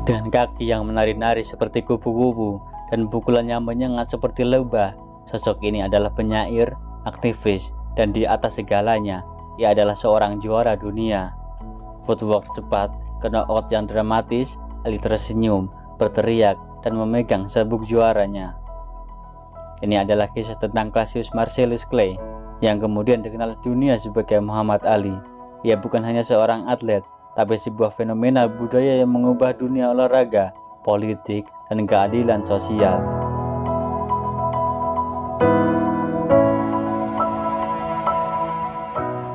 Dengan kaki yang menari-nari seperti kupu-kupu dan pukulannya menyengat seperti lebah, sosok ini adalah penyair, aktivis, dan di atas segalanya, ia adalah seorang juara dunia. Footwork cepat, knockout yang dramatis, Ali tersenyum, berteriak, dan memegang sabuk juaranya. Ini adalah kisah tentang Cassius Marcellus Clay, yang kemudian dikenal dunia sebagai Muhammad Ali. Ia bukan hanya seorang atlet, tapi sebuah fenomena budaya yang mengubah dunia olahraga, politik, dan keadilan sosial.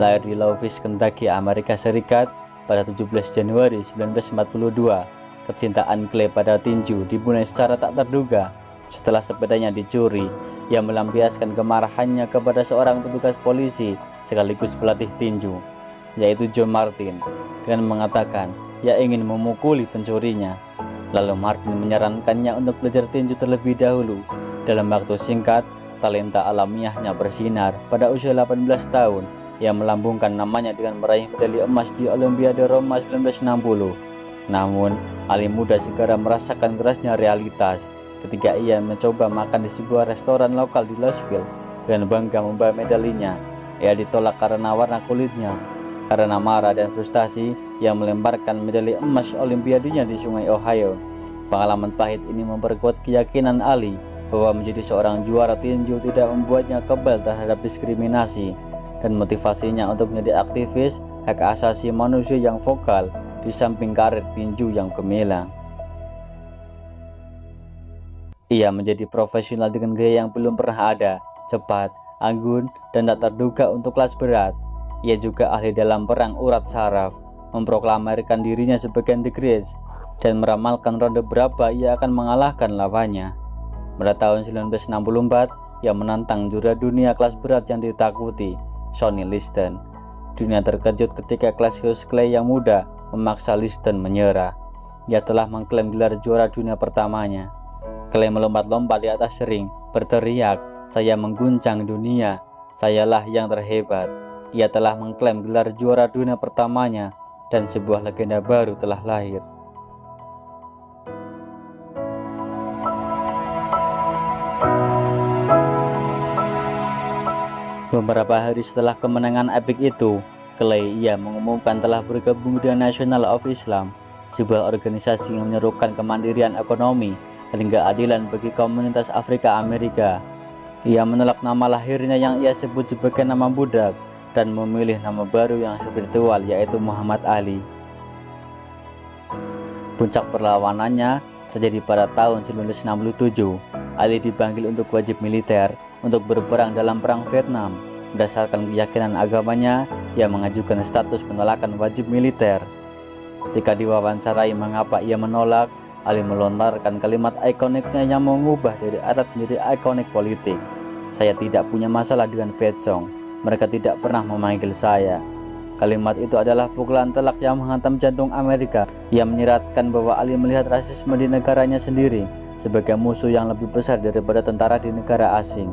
Lahir di Louisville, Kentucky, Amerika Serikat pada 17 Januari 1942, kecintaan Clay pada tinju dimulai secara tak terduga. Setelah sepedanya dicuri, ia melampiaskan kemarahannya kepada seorang petugas polisi sekaligus pelatih tinju, yaitu John Martin, dengan mengatakan ia ingin memukuli pencurinya. Lalu Martin menyarankannya untuk belajar tinju terlebih dahulu. Dalam waktu singkat, talenta alamiahnya bersinar. Pada usia 18 tahun, ia melambungkan namanya dengan meraih medali emas di Olimpiade Roma 1960. Namun, Ali muda segera merasakan kerasnya realitas ketika ia mencoba makan di sebuah restoran lokal di Louisville. Dengan bangga membawa medalinya, ia ditolak karena warna kulitnya. Karena marah dan frustasi, ia melemparkan medali emas olimpiadenya di Sungai Ohio. Pengalaman pahit ini memperkuat keyakinan Ali bahwa menjadi seorang juara tinju tidak membuatnya kebal terhadap diskriminasi, dan motivasinya untuk menjadi aktivis hak asasi manusia yang vokal di samping karir tinju yang gemilang. Ia menjadi profesional dengan gaya yang belum pernah ada, cepat, anggun, dan tak terduga untuk kelas berat. Ia juga ahli dalam perang urat saraf, memproklamirkan dirinya sebagai The Great, dan meramalkan ronde berapa ia akan mengalahkan lawannya. Pada tahun 1964, ia menantang juara dunia kelas berat yang ditakuti, Sonny Liston. Dunia terkejut ketika Cassius Clay yang muda memaksa Liston menyerah. Ia telah mengklaim gelar juara dunia pertamanya. Clay melompat-lompat di atas ring, berteriak, "Saya mengguncang dunia, sayalah yang terhebat." Ia telah mengklaim gelar juara dunia pertamanya, dan sebuah legenda baru telah lahir. Beberapa hari setelah kemenangan epik itu, Clay ia mengumumkan telah bergabung dengan National of Islam, sebuah organisasi yang menyerukan kemandirian ekonomi dan keadilan bagi komunitas Afrika Amerika. Ia menolak nama lahirnya yang ia sebut sebagai nama budak dan memilih nama baru yang spiritual, yaitu Muhammad Ali. Puncak perlawanannya terjadi pada tahun 1967. Ali dipanggil untuk wajib militer untuk berperang dalam perang Vietnam. Berdasarkan keyakinan agamanya, ia mengajukan status penolakan wajib militer. Ketika diwawancarai mengapa ia menolak, Ali melontarkan kalimat ikoniknya yang mengubah dari adat menjadi ikonik politik. "Saya tidak punya masalah dengan Viet Cong. Mereka tidak pernah memanggil saya." Kalimat itu adalah pukulan telak yang menghantam jantung Amerika. Ia menyiratkan bahwa Ali melihat rasisme di negaranya sendiri sebagai musuh yang lebih besar daripada tentara di negara asing.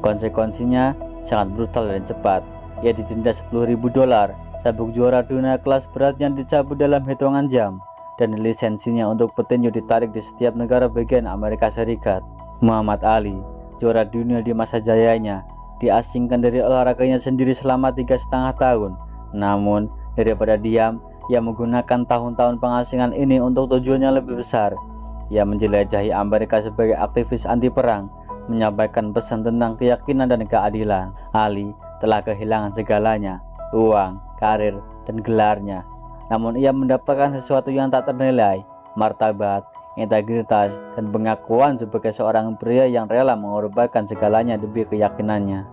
Konsekuensinya sangat brutal dan cepat. Ia didenda $10.000, sabuk juara dunia kelas berat yang dicabut dalam hitungan jam, dan lisensinya untuk petinju ditarik di setiap negara bagian Amerika Serikat. Muhammad Ali, juara dunia di masa jayanya, diasingkan dari olahraganya sendiri selama 3,5 tahun. Namun, daripada diam, ia menggunakan tahun-tahun pengasingan ini untuk tujuannya lebih besar. Ia menjelajahi Amerika sebagai aktivis anti perang, menyampaikan pesan tentang keyakinan dan keadilan. Ali telah kehilangan segalanya, uang, karir, dan gelarnya. Namun ia mendapatkan sesuatu yang tak ternilai, martabat, integritas, dan pengakuan sebagai seorang pria yang rela mengorbankan segalanya demi keyakinannya.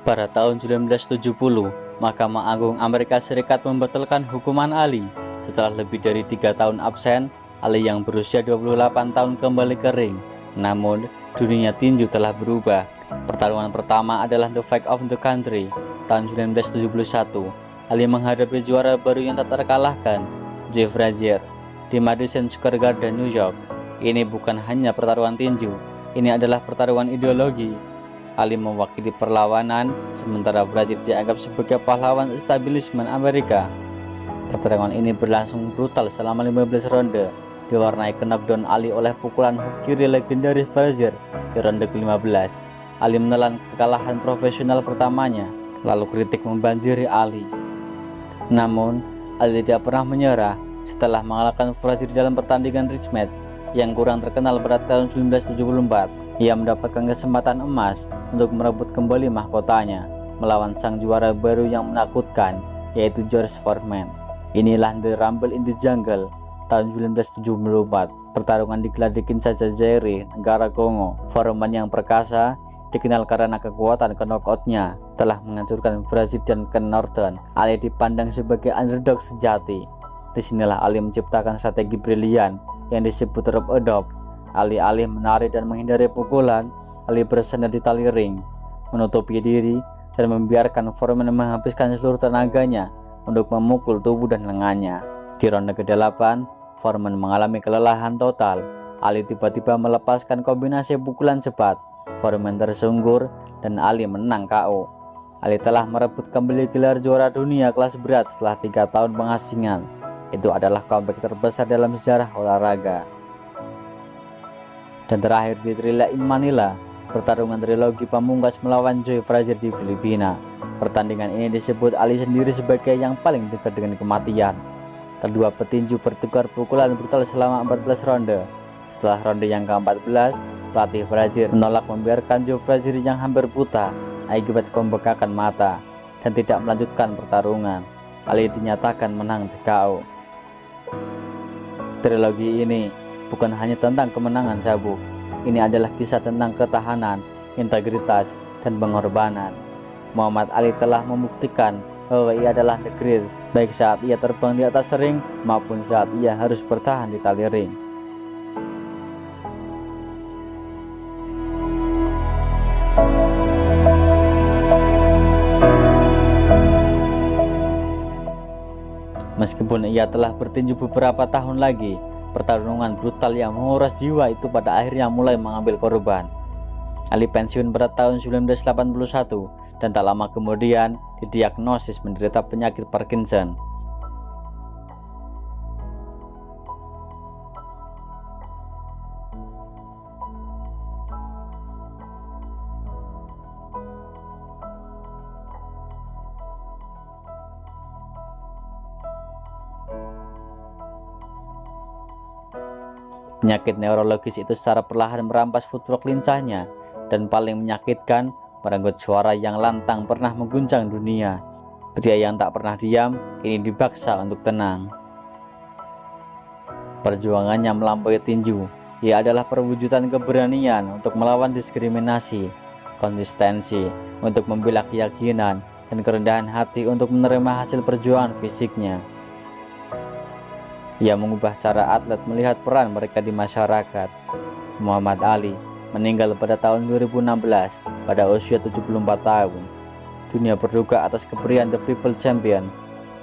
Pada tahun 1970, Mahkamah Agung Amerika Serikat membatalkan hukuman Ali. Setelah lebih dari 3 tahun absen, Ali yang berusia 28 tahun kembali ke ring. Namun, dunia tinju telah berubah. Pertarungan pertama adalah The Fight of the Country tahun 1971. Ali menghadapi juara baru yang tak terkalahkan, Joe Frazier, di Madison Square Garden, New York. Ini bukan hanya pertarungan tinju, ini adalah pertarungan ideologi. Ali mewakili perlawanan, sementara Brazil dianggap sebagai pahlawan establishment Amerika. Pertarungan ini berlangsung brutal selama 15 ronde, diwarnai knockdown Ali oleh pukulan hook kiri legendaris Frazier di ronde ke-15. Ali menelan kekalahan profesional pertamanya, lalu kritik membanjiri Ali. Namun, Ali tidak pernah menyerah setelah mengalahkan Frazier dalam pertandingan rematch match yang kurang terkenal pada tahun 1974. Ia mendapatkan kesempatan emas untuk merebut kembali mahkotanya melawan sang juara baru yang menakutkan, yaitu George Foreman. Inilah The Rumble in the Jungle tahun 1974. Pertarungan digelar di Kinshasa, Zaire, negara Kongo. Foreman yang perkasa dikenal karena kekuatan knockout-nya telah menghancurkan Brazil dan Ken Norton. Ali dipandang sebagai underdog sejati. Disinilah Ali menciptakan strategi brilian yang disebut rope a dope. Alih-alih menarik dan menghindari pukulan, Ali bersandar di tali ring, menutupi diri dan membiarkan Foreman menghabiskan seluruh tenaganya untuk memukul tubuh dan lengannya. Di ronde ke-8, Foreman mengalami kelelahan total. Ali tiba-tiba melepaskan kombinasi pukulan cepat. Foreman tersungkur dan Ali menang KO. Ali telah merebut kembali gelar juara dunia kelas berat setelah 3 tahun pengasingan. Itu adalah comeback terbesar dalam sejarah olahraga. Dan terakhir di Thrilla in Manila, pertarungan trilogi pamungkas melawan Joe Frazier di Filipina. Pertandingan ini disebut Ali sendiri sebagai yang paling dekat dengan kematian. Kedua petinju bertukar pukulan brutal selama 14 ronde. Setelah ronde yang ke-14, pelatih Frazier menolak membiarkan Joe Frazier yang hampir buta akibat pembekakan mata dan tidak melanjutkan pertarungan. Ali dinyatakan menang TKO. Trilogi ini bukan hanya tentang kemenangan sabuk. Ini adalah kisah tentang ketahanan, integritas, dan pengorbanan. Muhammad Ali telah membuktikan bahwa ia adalah the greatest, baik saat ia terbang di atas ring maupun saat ia harus bertahan di tali ring. Meskipun ia telah bertinju beberapa tahun lagi, pertarungan brutal yang menguras jiwa itu pada akhirnya mulai mengambil korban. Ali pensiun pada tahun 1981 dan tak lama kemudian didiagnosis menderita penyakit Parkinson. Penyakit neurologis itu secara perlahan merampas footwork lincahnya dan paling menyakitkan, merenggut suara yang lantang pernah mengguncang dunia. Pria yang tak pernah diam kini dipaksa untuk tenang. Perjuangannya melampaui tinju. Ia adalah perwujudan keberanian untuk melawan diskriminasi, konsistensi untuk membela keyakinan, dan kerendahan hati untuk menerima hasil perjuangan fisiknya. Ia mengubah cara atlet melihat peran mereka di masyarakat. Muhammad Ali meninggal pada tahun 2016 pada usia 74 tahun. Dunia berduka atas kepergian The People Champion.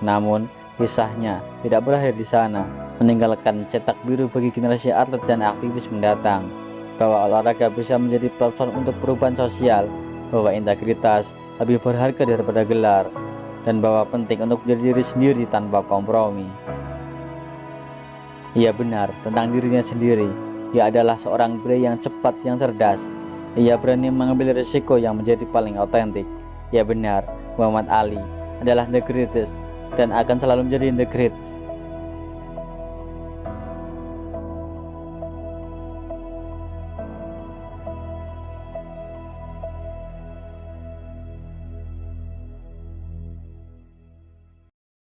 Namun, kisahnya tidak berakhir di sana, meninggalkan cetak biru bagi generasi atlet dan aktivis mendatang. Bahwa olahraga bisa menjadi platform untuk perubahan sosial, bahwa integritas lebih berharga daripada gelar, dan bahwa penting untuk menjadi diri sendiri tanpa kompromi. Ia benar tentang dirinya sendiri. Ia adalah seorang pria yang cepat, yang cerdas. Ia berani mengambil risiko yang menjadi paling otentik. Ia benar, Muhammad Ali adalah the greatest dan akan selalu menjadi the greatest.